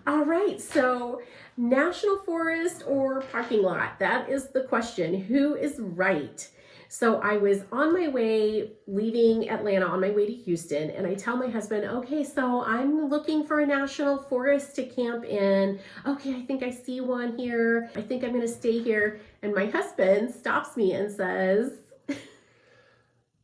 All right, so national forest or parking lot? That is the question. Who is right? So I was on my way, leaving Atlanta on my way to Houston, and I tell my husband, okay, so I'm looking for a national forest to camp in. Okay, I think I see one here. I think I'm gonna stay here. And my husband stops me and says,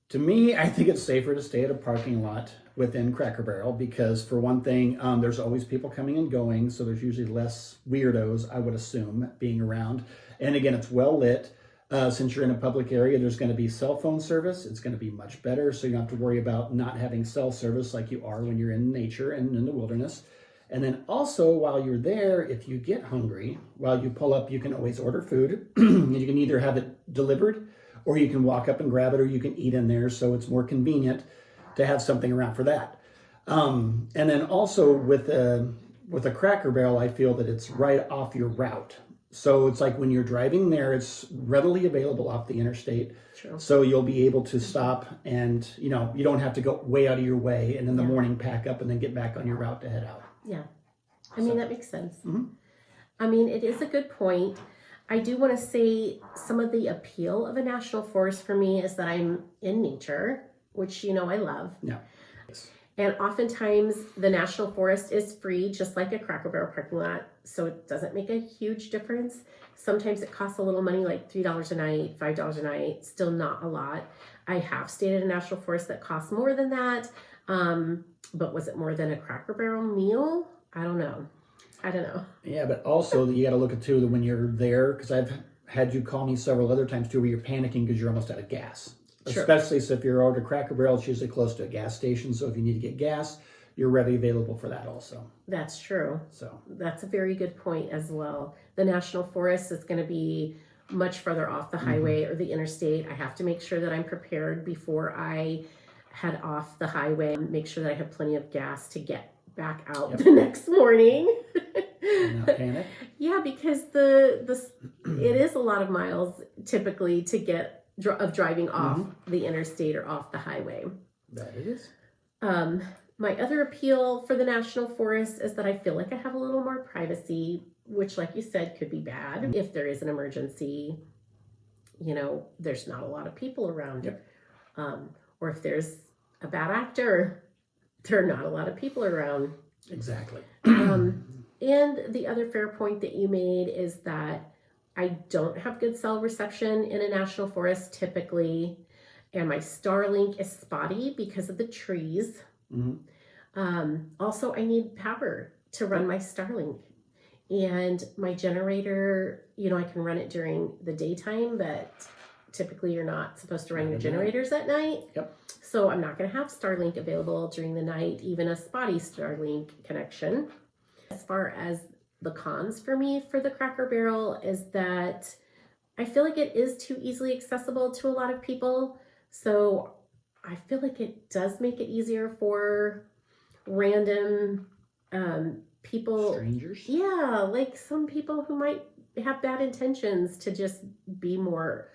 To me, I think it's safer to stay at a parking lot within Cracker Barrel because, for one thing, there's always people coming and going, so there's usually less weirdos, I would assume, being around. And again, it's well lit. Since you're in a public area, there's going to be cell phone service. It's going to be much better, so you don't have to worry about not having cell service like you are when you're in nature and in the wilderness. And then also, while you're there, if you get hungry, while you pull up, you can always order food. You can either have it delivered, or you can walk up and grab it, or you can eat in there, so it's more convenient to have something around for that. And then also with a Cracker Barrel, I feel that it's right off your route. So it's like when you're driving there, it's readily available off the interstate. True. So you'll be able to stop and, you don't have to go way out of your way and in the morning pack up and then get back on your route to head out. Yeah. I mean, that makes sense. Mm-hmm. I mean, it is a good point. I do want to say some of the appeal of a national forest for me is that I'm in nature, which, I love. Yeah. And oftentimes the national forest is free, just like a Cracker Barrel parking lot. So it doesn't make a huge difference. Sometimes it costs a little money, like $3 a night, $5 a night, still not a lot. I have stayed at a national forest that costs more than that. But was it more than a Cracker Barrel meal? I don't know. Yeah, but also you got to look at too that when you're there, because I've had you call me several other times too where you're panicking because you're almost out of gas. Sure. Especially so if you're over to Cracker Barrel, it's usually close to a gas station. So if you need to get gas, you're readily available for that also. That's true. So that's a very good point as well. The national forest is going to be much further off the highway or the interstate. I have to make sure that I'm prepared before I head off the highway. Make sure that I have plenty of gas to get back out the next morning. Not panic. Yeah, because it is a lot of miles typically to get of driving off the interstate or off the highway. That it is. My other appeal for the national forest is that I feel like I have a little more privacy, which, like you said, could be bad if there is an emergency. There's not a lot of people around. Yep. Or if there's a bad actor, there are not a lot of people around. Exactly. And the other fair point that you made is that I don't have good cell reception in a national forest typically, and my Starlink is spotty because of the trees. Also, I need power to run my Starlink, and my generator, I can run it during the daytime, but typically you're not supposed to run your generators at night. Yep. So I'm not going to have Starlink available during the night, even a spotty Starlink connection. As far as the cons for me for the Cracker Barrel is that I feel like it is too easily accessible to a lot of people. So I feel like it does make it easier for random people. Strangers? Yeah, like some people who might have bad intentions to just be more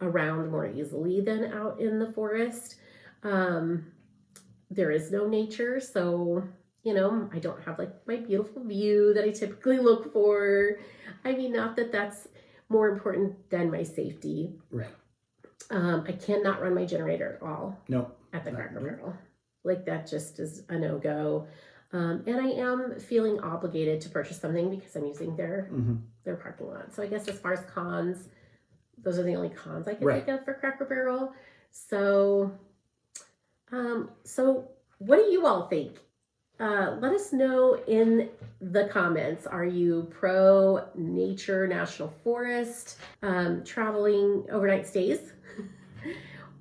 around more easily than out in the forest. There is no nature, so I don't have like my beautiful view that I typically look for. I mean, not that that's more important than my safety. Right. I cannot run my generator at all. No. At the Cracker Barrel. Like that just is a no-go. And I am feeling obligated to purchase something because I'm using their parking lot. So I guess as far as cons, those are the only cons I can think of for Cracker Barrel. So what do you all think? Let us know in the comments. Are you pro nature national forest, traveling overnight stays?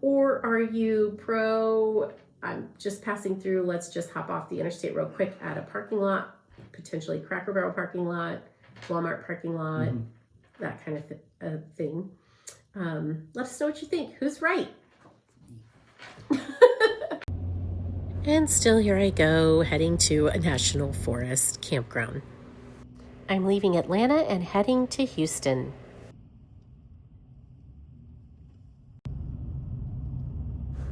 Or are you pro, I'm just passing through, let's just hop off the interstate real quick at a parking lot, potentially Cracker Barrel parking lot, Walmart parking lot, that kind of thing. Let us know what you think. Who's right? And still here I go, heading to a national forest campground. I'm leaving Atlanta and heading to Houston.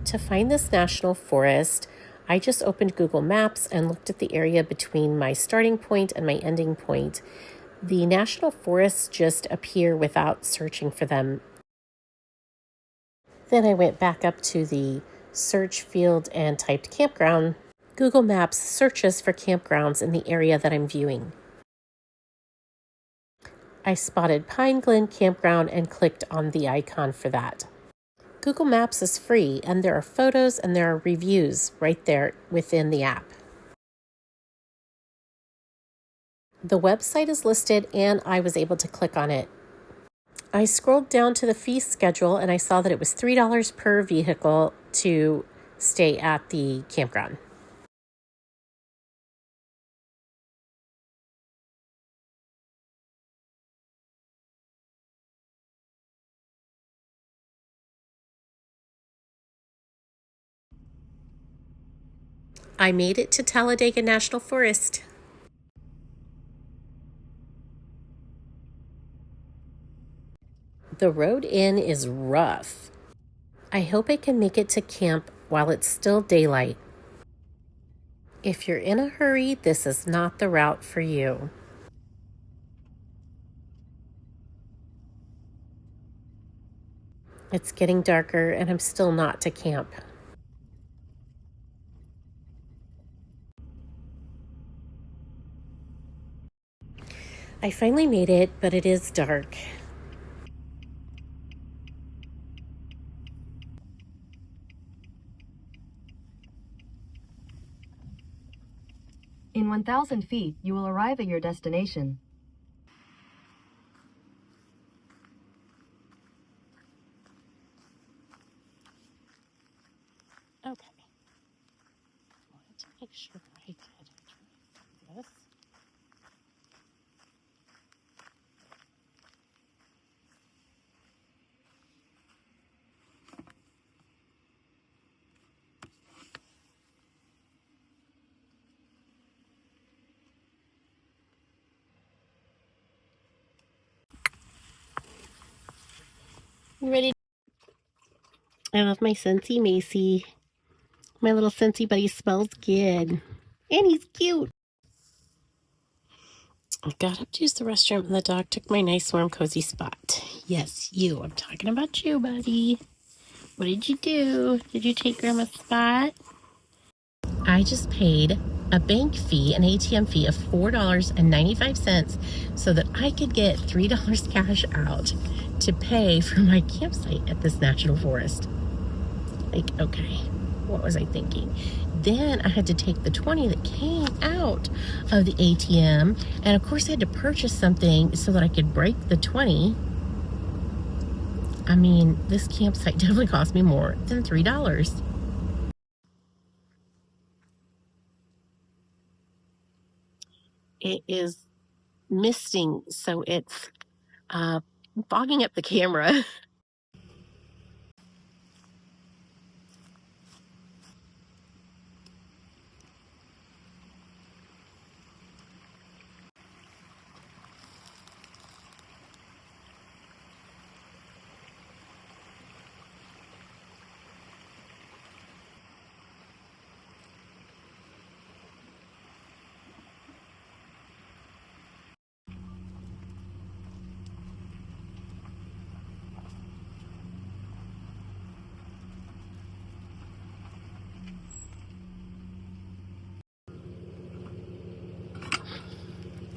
To find this national forest, I just opened Google Maps and looked at the area between my starting point and my ending point. The national forests just appear without searching for them. Then I went back up to the search field and typed campground. Google Maps searches for campgrounds in the area that I'm viewing. I spotted Pine Glen Campground and clicked on the icon for that. Google Maps is free, and there are photos and there are reviews right there within the app. The website is listed and I was able to click on it. I scrolled down to the fee schedule and I saw that it was $3 per vehicle to stay at the campground. I made it to Talladega National Forest. The road in is rough. I hope I can make it to camp while it's still daylight. If you're in a hurry, this is not the route for you. It's getting darker and I'm still not to camp. I finally made it, but it is dark. In 1,000 feet, you will arrive at your destination. Okay. I wanted to make sure I could do this. You ready? I love my Scentsy Macy. My little Scentsy buddy smells good. And he's cute. I got up to use the restroom and the dog took my nice warm cozy spot. Yes, you. I'm talking about you, buddy. What did you do? Did you take Grandma's spot? I just paid a bank fee, an ATM fee of $4.95 so that I could get $3 cash out to pay for my campsite at this national forest. Like, okay, what was I thinking? Then I had to take the 20 that came out of the ATM, and of course I had to purchase something so that I could break the 20. I mean, this campsite definitely cost me more than $3. It is misting, so it's fogging up the camera.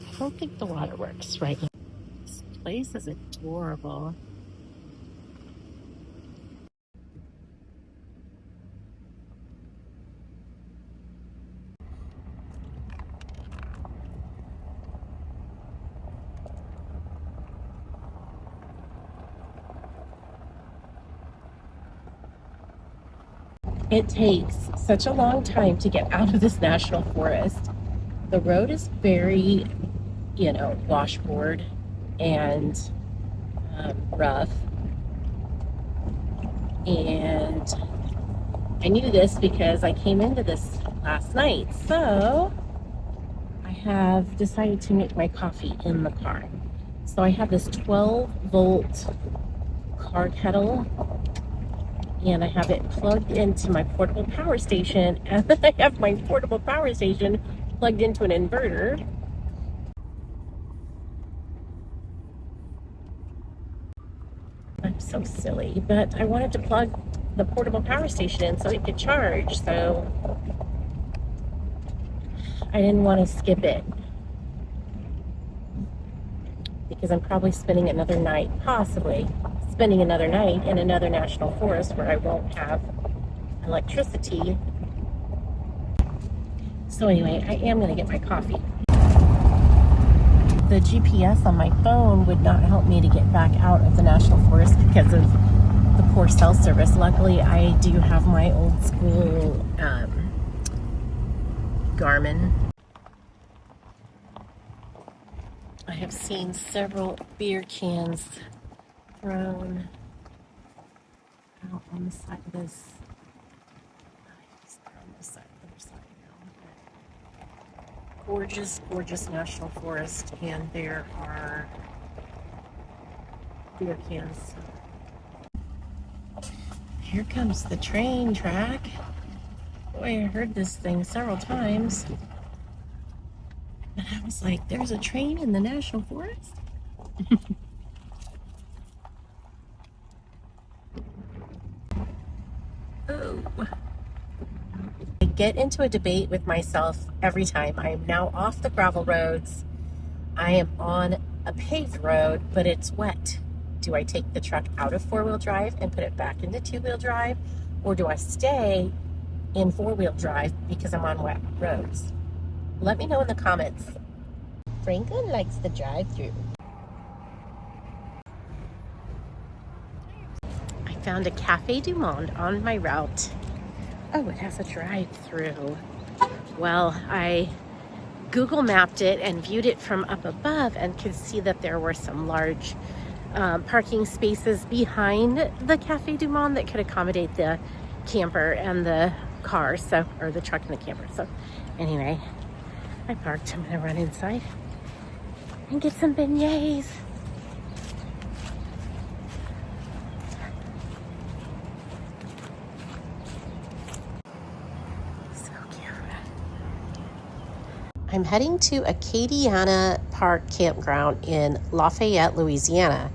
I don't think the water works right now. This place is adorable. It takes such a long time to get out of this national forest. The road is very, washboard and rough. And I knew this because I came into this last night. So I have decided to make my coffee in the car. So I have this 12-volt car kettle, and I have it plugged into my portable power station, and I have my portable power station plugged into an inverter. I'm so silly, but I wanted to plug the portable power station in so it could charge, so I didn't want to skip it because I'm probably spending another night, possibly spending another night in another national forest where I won't have electricity. So anyway, I am going to get my coffee. The GPS on my phone would not help me to get back out of the national forest because of the poor cell service. Luckily, I do have my old school Garmin. I have seen several beer cans thrown out on the side of this. They're on this side, the other side now. Gorgeous, gorgeous national forest, and there are beer cans. Here comes the train track. Boy, I heard this thing several times. And I was like, there's a train in the national forest? Oh. I get into a debate with myself every time. I am now off the gravel roads. I am on a paved road, but it's wet. Do I take the truck out of four-wheel drive and put it back into two-wheel drive? Or do I stay in four-wheel drive because I'm on wet roads? Let me know in the comments. Franklin likes the drive-through. I found a Cafe du Monde on my route. Oh, it has a drive-through. Well, I Google mapped it and viewed it from up above and could see that there were some large parking spaces behind the Cafe du Monde that could accommodate the camper and the car, so, or the truck and the camper. So anyway, I parked. I'm gonna run inside and get some beignets. So cute. I'm heading to Acadiana Park Campground in Lafayette, Louisiana.